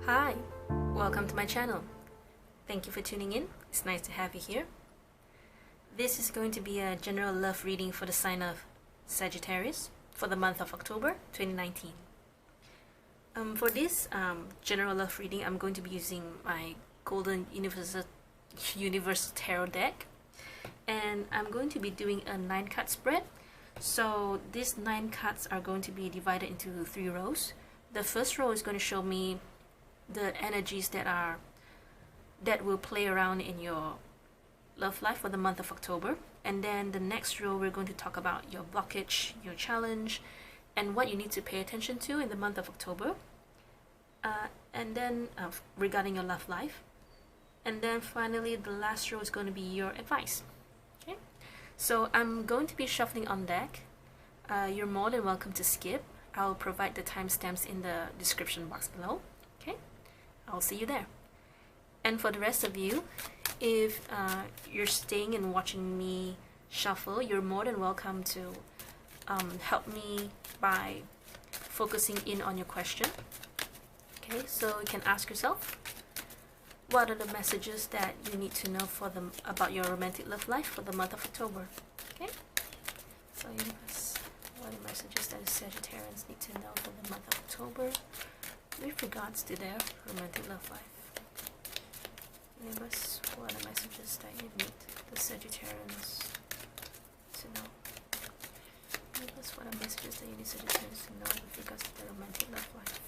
Hi, welcome to my channel. Thank you for tuning in. It's nice to have you here. This is going to be a general love reading for the sign of Sagittarius for the month of October 2019. For this general love reading, I'm going to be using my Golden Universal Tarot deck, and I'm going to be doing a 9-card spread. So these 9 cards are going to be divided into 3 rows. The first row is going to show me the energies that will play around in your love life for the month of October, and then the next row we're going to talk about your blockage, your challenge, and what you need to pay attention to in the month of October, and then regarding your love life, and then finally the last row is going to be your advice. Okay, so I'm going to be shuffling on deck. You're more than welcome to skip. I'll provide the timestamps in the description box below. Okay, I'll see you there. And for the rest of you, if you're staying and watching me shuffle, you're more than welcome to help me by focusing in on your question. Okay, so you can ask yourself, what are the messages that you need to know about your romantic love life for the month of October? Okay, so universe, what are the messages that Sagittarians need to know for the month of October with regards to their romantic love life? Universe, what are the messages that you need the Sagittarians to know? Universe, what are the messages that you need Sagittarians to know with regards to their romantic love life?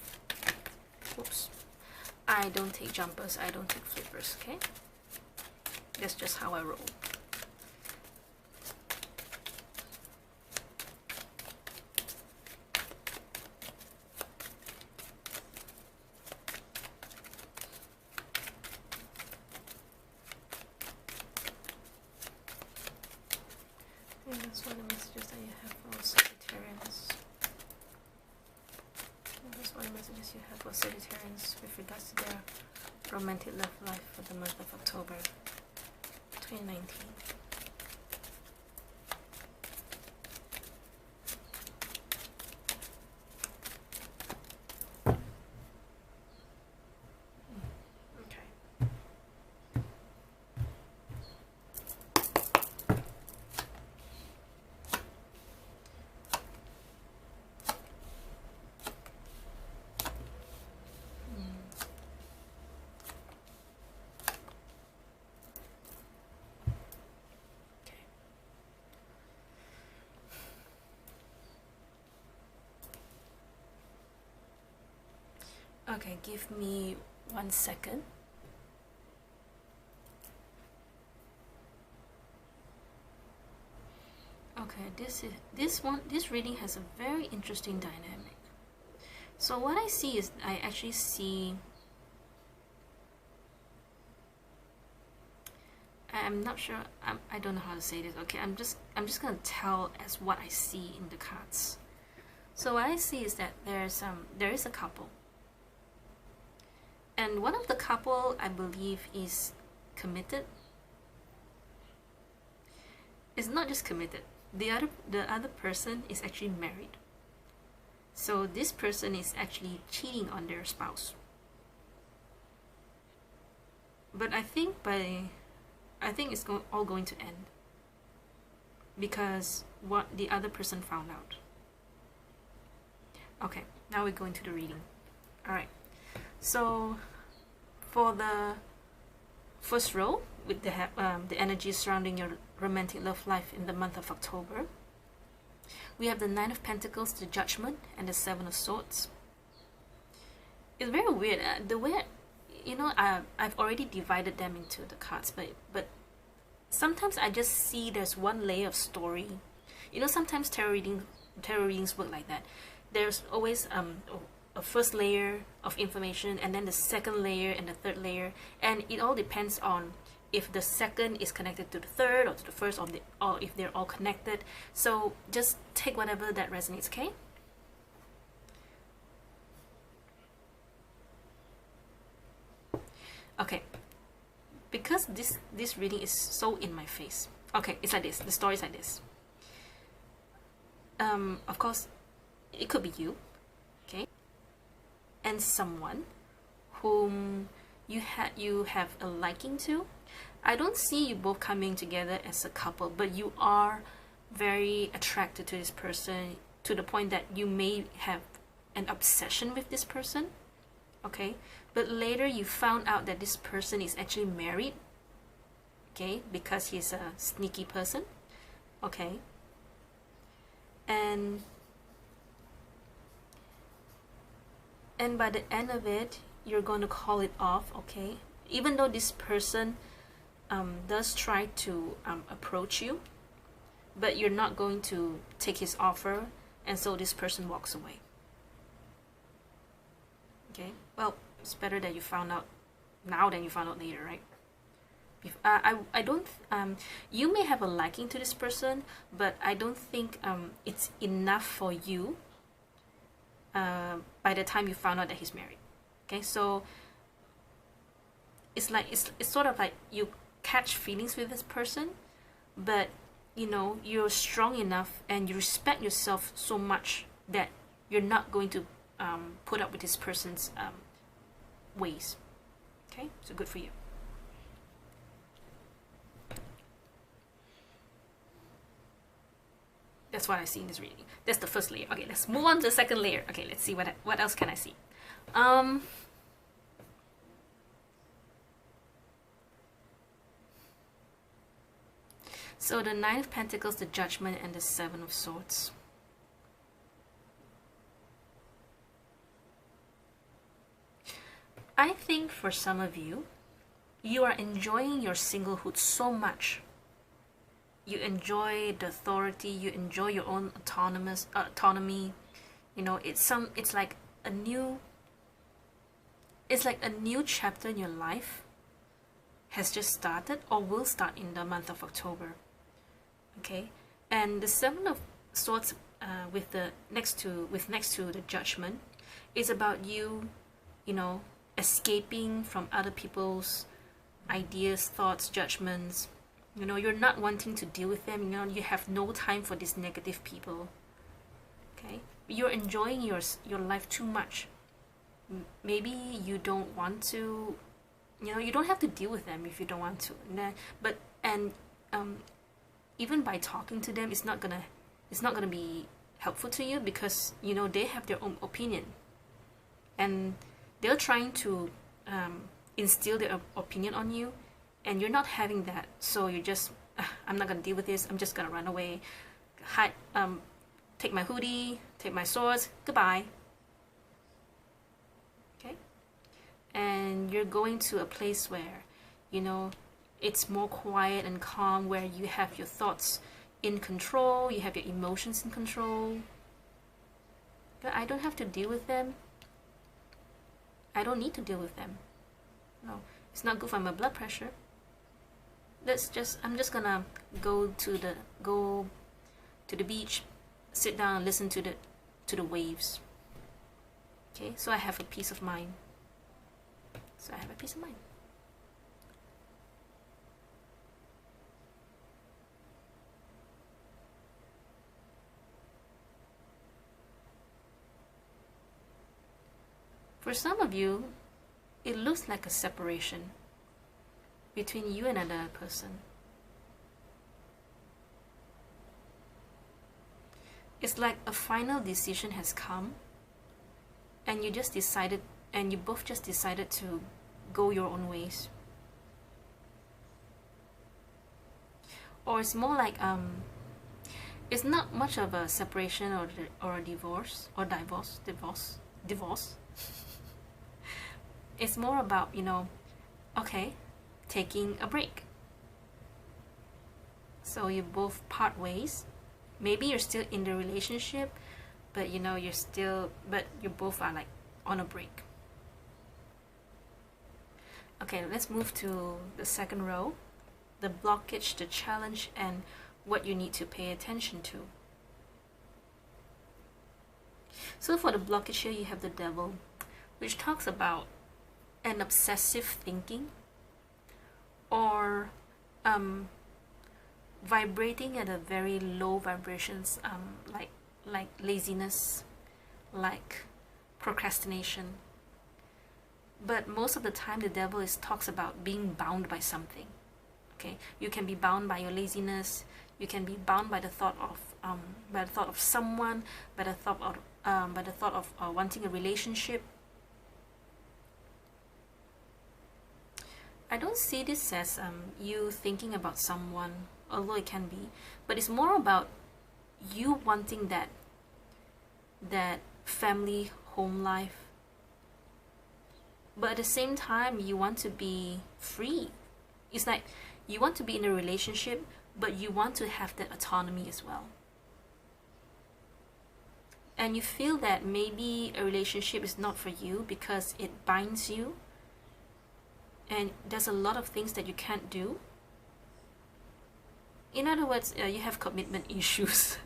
Oops. I don't take jumpers, I don't take flippers, okay? That's just how I roll. That's one of the messages that you have for Sagittarians. That's one of the messages you have for Sagittarians with regards to their romantic love life for the month of October 2019. Okay, give me 1 second. Okay, this reading has a very interesting dynamic. So what I see is I actually see, I'm not sure, I don't know how to say this. Okay, I'm just gonna tell as what I see in the cards. So what I see is that there is a couple. And one of the couple, I believe, is committed. It's not just committed. The other person is actually married. So this person is actually cheating on their spouse. But I think it's all going to end because what the other person found out. Okay, now we're going to the reading. All right. So for the first row, with the energy surrounding your romantic love life in the month of October, we have the 9 of Pentacles, the Judgment, and the 7 of Swords. It's very weird. The way, you know, I've already divided them into the cards, but sometimes I just see there's one layer of story. You know, sometimes tarot readings work like that. There's always a first layer of information, and then the second layer and the third layer, and it all depends on if the second is connected to the third or to the first, or if they're all connected. So just take whatever that resonates, okay? Okay, because this reading is so in my face. Okay, it's like this. The story is like this. Of course, it could be you, okay? And someone whom you have a liking to. I don't see you both coming together as a couple, but you are very attracted to this person to the point that you may have an obsession with this person, okay? But later you found out that this person is actually married, okay, because he's a sneaky person, okay? And by the end of it, you're going to call it off, okay? Even though this person does try to approach you, but you're not going to take his offer, and so this person walks away. Okay, well, it's better that you found out now than you found out later, right? I don't, you may have a liking to this person, but I don't think it's enough for you by the time you found out that he's married. Okay, so it's like, it's sort of like you catch feelings with this person, but you know, you're strong enough and you respect yourself so much that you're not going to put up with this person's ways. Okay, so good for you. That's what I see in this reading. That's the first layer. Okay, let's move on to the second layer. Okay, let's see what else can I see. So the Nine of Pentacles, the Judgment, and the Seven of Swords. I think for some of you, you are enjoying your singlehood so much. You enjoy the authority, you enjoy your own autonomy. You know, it's like a new chapter in your life has just started or will start in the month of October. Okay, and the Seven of Swords with next to the Judgment is about you, you know, escaping from other people's ideas, thoughts, judgments. You know, you're not wanting to deal with them. You know, you have no time for these negative people. Okay, you're enjoying your life too much. Maybe you don't want to. You know, you don't have to deal with them if you don't want to. Even by talking to them, it's not gonna be helpful to you, because you know they have their own opinion, and they're trying to instill their opinion on you, and you're not having that. So you just, I'm not gonna deal with this. I'm just gonna run away, hide, take my hoodie, take my swords, goodbye. Okay, and you're going to a place where, you know, it's more quiet and calm, where you have your thoughts in control, you have your emotions in control. But I don't have to deal with them. I don't need to deal with them. No, it's not good for my blood pressure. I'm just gonna go to the beach, sit down and listen to the waves. Okay, so I have a peace of mind. For some of you, it looks like a separation between you and another person. It's like a final decision has come, and you both just decided to go your own ways. Or it's more like it's not much of a separation or a divorce. It's more about, you know, okay, taking a break. So you both part ways. Maybe you're still in the relationship, but you know, but you both are like on a break. Okay, let's move to the second row. The blockage, the challenge, and what you need to pay attention to. So for the blockage here, you have the Devil, which talks about an obsessive thinking, or vibrating at a very low vibrations, like laziness, like procrastination. but most of the time the devil talks about being bound by something. Okay, you can be bound by your laziness. You can be bound by the thought of someone, by the thought of wanting a relationship. I don't see this as you thinking about someone, although it can be, but it's more about you wanting that family home life, but at the same time you want to be free. It's like you want to be in a relationship, but you want to have that autonomy as well. And you feel that maybe a relationship is not for you because it binds you, and there's a lot of things that you can't do. In other words, you have commitment issues.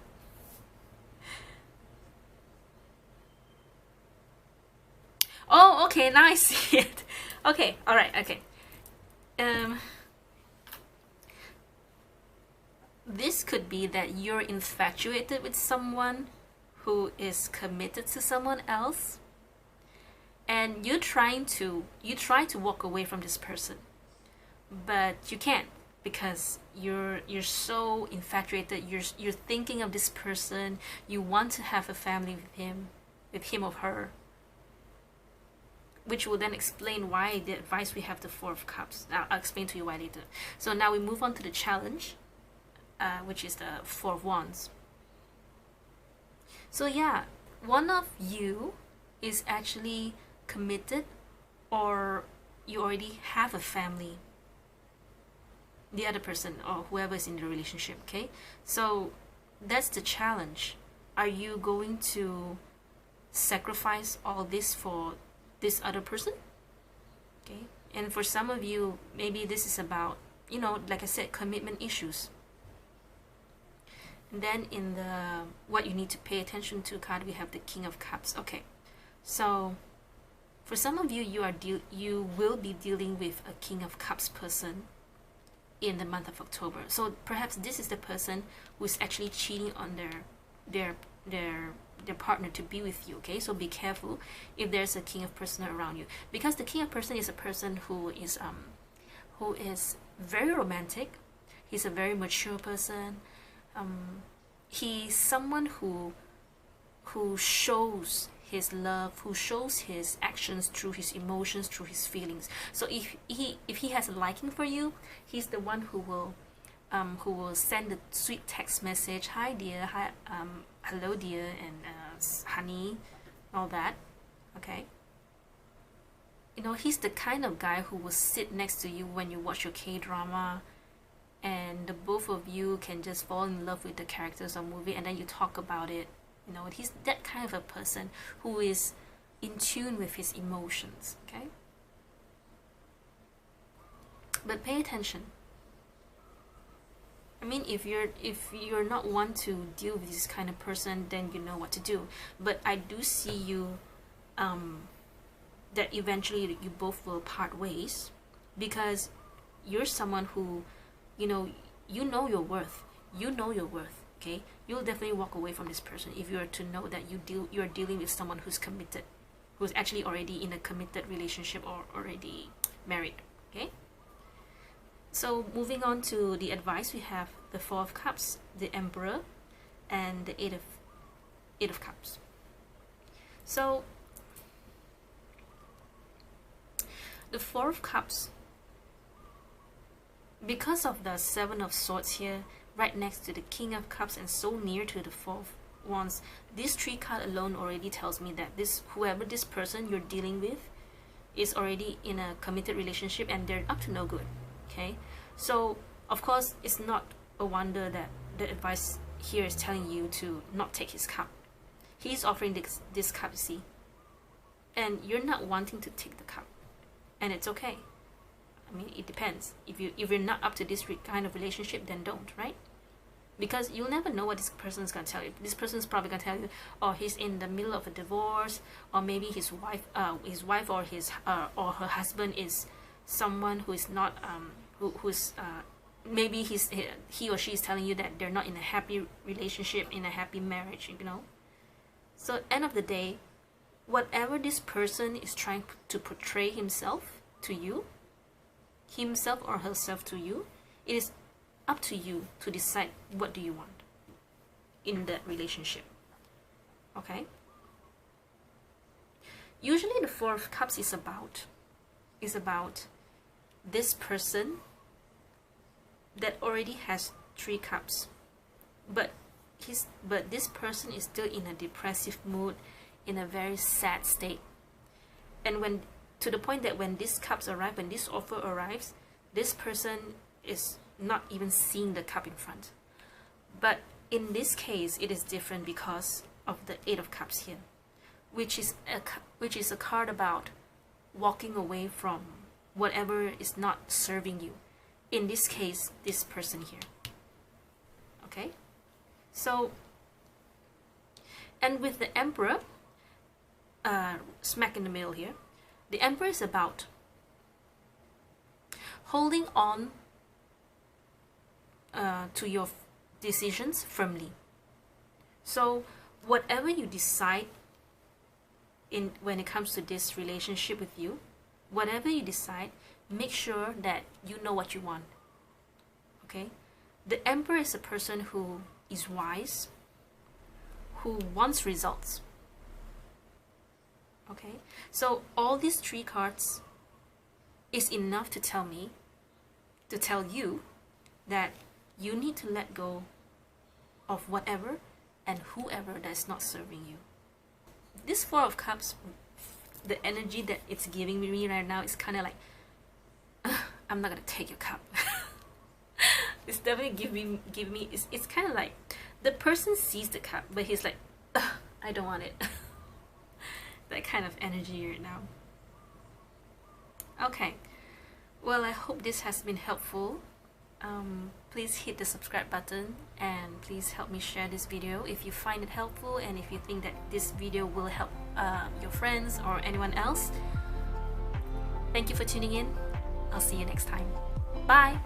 Oh, okay, now I see it. Okay, all right, okay. This could be that you're infatuated with someone who is committed to someone else, and you try to walk away from this person, but you can't because you're so infatuated. You're thinking of this person. You want to have a family with him or her, which will then explain why the advice we have the Four of Cups. I'll explain to you why later. So now we move on to the challenge, which is the Four of Wands. So yeah, one of you is actually committed, or you already have a family. The other person or whoever is in the relationship, okay? So that's the challenge. Are you going to sacrifice all this for this other person? Okay, and for some of you, maybe this is about, like I said, commitment issues. And then in the what you need to pay attention to card, we have the King of Cups. Okay, so for some of you, you will be dealing with a King of Cups person in the month of October. So perhaps this is the person who is actually cheating on their partner to be with you. Okay, so be careful if there's a King of Person around you, because the King of Person is a person who is very romantic. He's a very mature person. He's someone who shows his love, who shows his actions through his emotions, through his feelings. So if he has a liking for you, he's the one who will send a sweet text message, hi dear, hi, hello dear, and honey, all that. Okay, he's the kind of guy who will sit next to you when you watch your K-drama, and the both of you can just fall in love with the characters of movie, and then you talk about it. He's that kind of a person who is in tune with his emotions. Okay, but pay attention. I mean, if you're not one to deal with this kind of person, then you know what to do. But I do see you that eventually you both will part ways, because you're someone who you know your worth. You know your worth. Okay, you'll definitely walk away from this person if you are to know that you're dealing with someone who's committed, who's actually already in a committed relationship or already married. Okay, so moving on to the advice, we have the Four of Cups, the Emperor, and the Eight of Cups. So the Four of Cups, because of the Seven of Swords here, right next to the King of Cups and so near to the Four of Wands, this three card alone already tells me that whoever this person you're dealing with is already in a committed relationship and they're up to no good. Okay, so of course it's not a wonder that the advice here is telling you to not take his cup. He's offering this cup, you see, and you're not wanting to take the cup, and it's okay. I mean, it depends. If you're not up to this kind of relationship, then don't, right? Because you'll never know what this person is gonna tell you. This person is probably gonna tell you, oh, he's in the middle of a divorce, or maybe his wife or her husband is someone who is not maybe he or she is telling you that they're not in a happy relationship, in a happy marriage. So end of the day, whatever this person is trying to portray himself to you, himself or herself to you, it is up to you to decide what do you want in that relationship. Okay? Usually the Four of Cups is about this person that already has 3 cups, but this person is still in a depressive mood, in a very sad state, and when to the point that when these cups arrive, when this offer arrives, this person is not even seeing the cup in front. But in this case, it is different because of the 8 of Cups here, which is a card about walking away from whatever is not serving you. In this case, this person here. Okay? So, and with the Emperor, smack in the middle here, the Emperor is about holding on to your decisions firmly. So whatever you decide when it comes to this relationship with you, whatever you decide, make sure that you know what you want. Okay? The Emperor is a person who is wise, who wants results. Okay? So all these 3 cards is enough to tell you that you need to let go of whatever and whoever that's not serving you. This 4 of Cups, the energy that it's giving me right now is kind of like, I'm not gonna take your cup. It's definitely give me. It's kind of like the person sees the cup, but he's like, I don't want it. That kind of energy right now. Okay, well, I hope this has been helpful. Please hit the subscribe button and please help me share this video if you find it helpful, and if you think that this video will help your friends or anyone else. Thank you for tuning in. I'll see you next time. Bye!